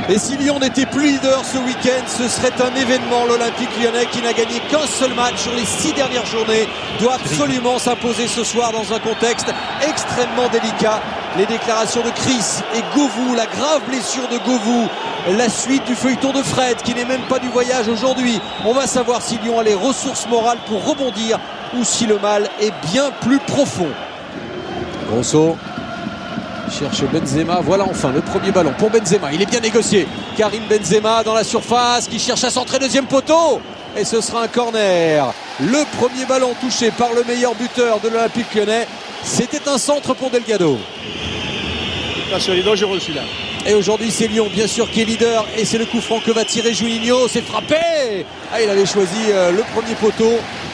Et si Lyon n'était plus leader ce week-end, ce serait un événement. L'Olympique Lyonnais, qui n'a gagné qu'un seul match sur les 6 dernières journées, doit absolument s'imposer ce soir dans un contexte extrêmement délicat. Les déclarations de Chris et Govou, la grave blessure de Govou, la suite du feuilleton de Fred qui n'est même pas du voyage aujourd'hui. On va savoir si Lyon a les ressources morales pour rebondir ou si le mal est bien plus profond. Grosso cherche Benzema, voilà enfin le premier ballon pour Benzema, il est bien négocié. Karim Benzema dans la surface qui cherche à centrer, deuxième poteau, et ce sera un corner. Le premier ballon touché par le meilleur buteur de l'Olympique Lyonnais, c'était un centre pour Delgado. Il est dangereux celui-là. Et aujourd'hui c'est Lyon bien sûr qui est leader, et c'est le coup franc que va tirer Juninho. C'est frappé, il avait choisi le premier poteau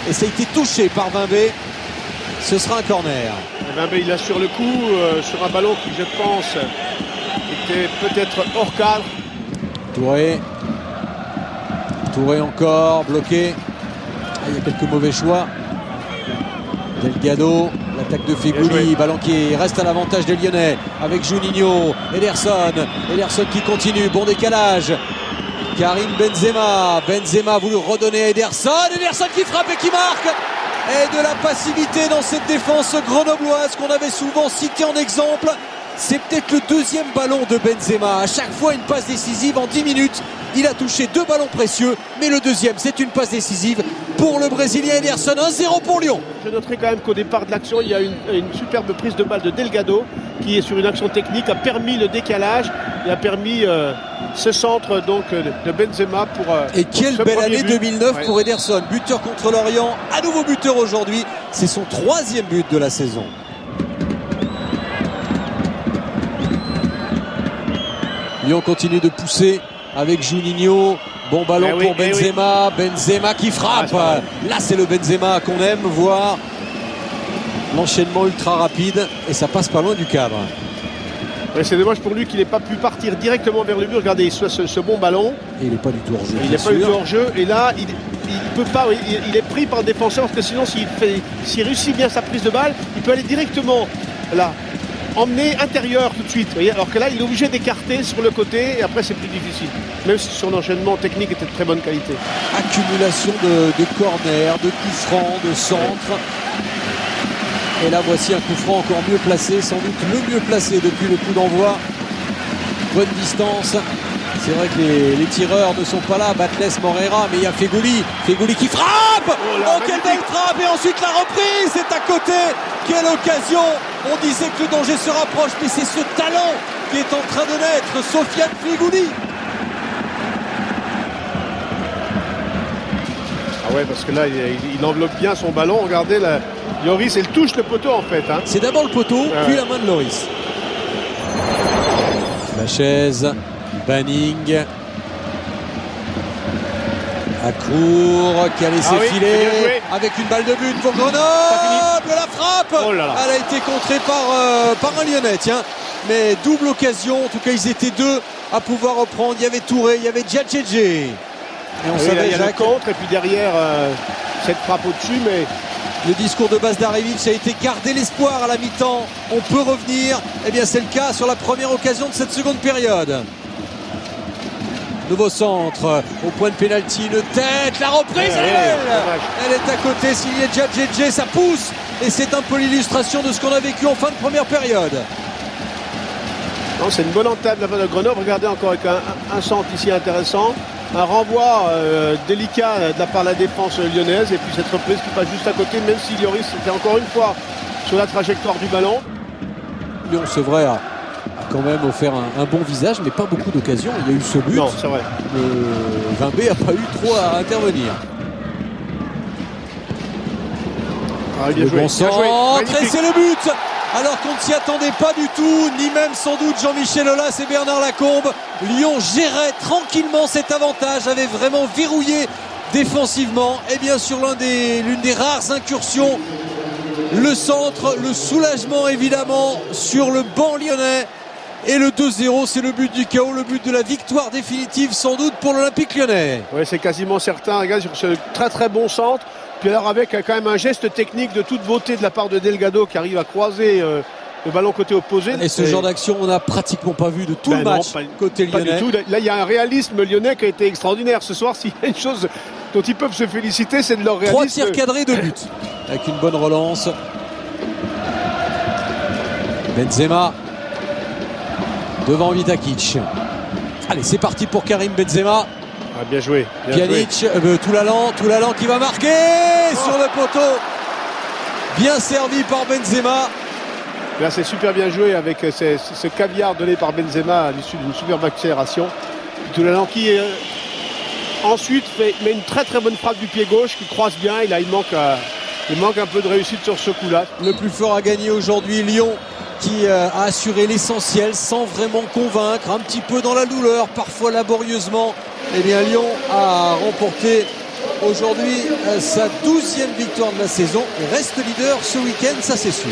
et ça a été touché par Vimbé. Ce sera un corner. Vimbé il assure le coup sur un ballon qui, je pense, était peut-être hors cadre. Touré encore bloqué. Il y a quelques mauvais choix. Delgado, l'attaque de Feghouli, ballon qui reste à l'avantage des Lyonnais avec Juninho, Ederson qui continue, bon décalage. Karim Benzema voulu redonner à Ederson qui frappe et qui marque. Et de la passivité dans cette défense grenobloise qu'on avait souvent cité en exemple. C'est peut-être le deuxième ballon de Benzema. À chaque fois une passe décisive en 10 minutes. Il a touché 2 ballons précieux, mais le deuxième c'est une passe décisive pour le Brésilien Ederson. 1-0 pour Lyon. Je noterai quand même qu'au départ de l'action, il y a une superbe prise de balle de Delgado qui est sur une action technique, a permis le décalage et a permis ce centre donc de Benzema pour et quelle belle année 2009 pour Ederson, buteur contre Lorient, à nouveau buteur aujourd'hui. C'est son 3e but de la saison. Lyon continue de pousser avec Juninho. Bon ballon pour Benzema. Benzema qui frappe. Là, c'est le Benzema qu'on aime voir. L'enchaînement ultra rapide et ça passe pas loin du cadre. Ouais, c'est dommage pour lui qu'il n'ait pas pu partir directement vers le but. Regardez ce bon ballon. Et il n'est pas du tout hors jeu. Il n'est pas du tout hors jeu. Et là, il peut pas. Il est pris par le défenseur parce que sinon, s'il réussit bien sa prise de balle, il peut aller directement là. Emmener intérieur tout de suite, voyez, alors que là il est obligé d'écarter sur le côté et après c'est plus difficile, même si son enchaînement technique était de très bonne qualité. Accumulation de corners, de coups francs, de centres, et là voici un coup franc encore mieux placé, sans doute le mieux placé depuis le coup d'envoi. Bonne distance, c'est vrai que les tireurs ne sont pas là, Batles, Morera, mais il y a Feghouli qui frappe. Oh quelle belle frappe, et ensuite la reprise, c'est à côté. Quelle occasion! On disait que le danger se rapproche, mais c'est ce talent qui est en train de naître, Sofiane Feghouli. Ah ouais, parce que là il enveloppe bien son ballon. Regardez là, Lloris, elle touche le poteau en fait. C'est d'abord le poteau, puis la main de Lloris. La chaise, Banning. Accourt qui a laissé filer avec une balle de but pour Grenoble. La frappe, elle a été contrée par un Lyonnais, tiens. Mais double occasion, en tout cas ils étaient 2 à pouvoir reprendre. Il y avait Touré, il y avait Djadjedje. Et on savait il y a le contre et puis derrière cette frappe au-dessus. Mais le discours de Bazdarevic a été garder l'espoir à la mi-temps. On peut revenir. Eh bien c'est le cas sur la première occasion de cette seconde période. Nouveau centre au point de pénalty, une tête, la reprise, elle est à côté, signée Djadjedje, ça pousse et c'est un peu l'illustration de ce qu'on a vécu en fin de première période. C'est une bonne entame de la part de Grenoble. Regardez encore avec un centre ici intéressant, un renvoi délicat de la part de la défense lyonnaise et puis cette reprise qui passe juste à côté, même si Lloris était encore une fois sur la trajectoire du ballon. Lyon, c'est vrai, a quand même offert un bon visage, mais pas beaucoup d'occasions. Il y a eu ce but. Non, c'est vrai. Vimbé n'a pas eu trop à intervenir. Bien joué. Bon centre, et c'est le but. Alors qu'on ne s'y attendait pas du tout, ni même sans doute Jean-Michel Aulas et Bernard Lacombe. Lyon gérait tranquillement cet avantage, avait vraiment verrouillé défensivement. Et bien sûr l'une des rares incursions, le centre, le soulagement évidemment sur le banc lyonnais. Et le 2-0, c'est le but du chaos, le but de la victoire définitive sans doute pour l'Olympique Lyonnais. Oui, c'est quasiment certain. Regarde sur ce très très bon centre. Puis alors avec quand même un geste technique de toute beauté de la part de Delgado qui arrive à croiser le ballon côté opposé. Et ce genre d'action, on n'a pratiquement pas vu de tout le match côté lyonnais. Pas du tout. Là, il y a un réalisme lyonnais qui a été extraordinaire. Ce soir, s'il y a une chose dont ils peuvent se féliciter, c'est de leur réalisme. 3 tirs cadrés, 2 buts. Avec une bonne relance. Benzema. Devant Vitakic. Allez, c'est parti pour Karim Benzema. Ah, bien joué. Pjanic, Toulalan qui va marquer sur le poteau. Bien servi par Benzema. Là, c'est super bien joué avec ce caviar donné par Benzema à l'issue d'une superbe accélération. Toulalan qui ensuite met une très très bonne frappe du pied gauche qui croise bien. Il manque un peu de réussite sur ce coup-là. Le plus fort a gagné aujourd'hui, Lyon, qui a assuré l'essentiel sans vraiment convaincre, un petit peu dans la douleur, parfois laborieusement. Eh bien, Lyon a remporté aujourd'hui sa 12e victoire de la saison et reste leader ce week-end, ça c'est sûr.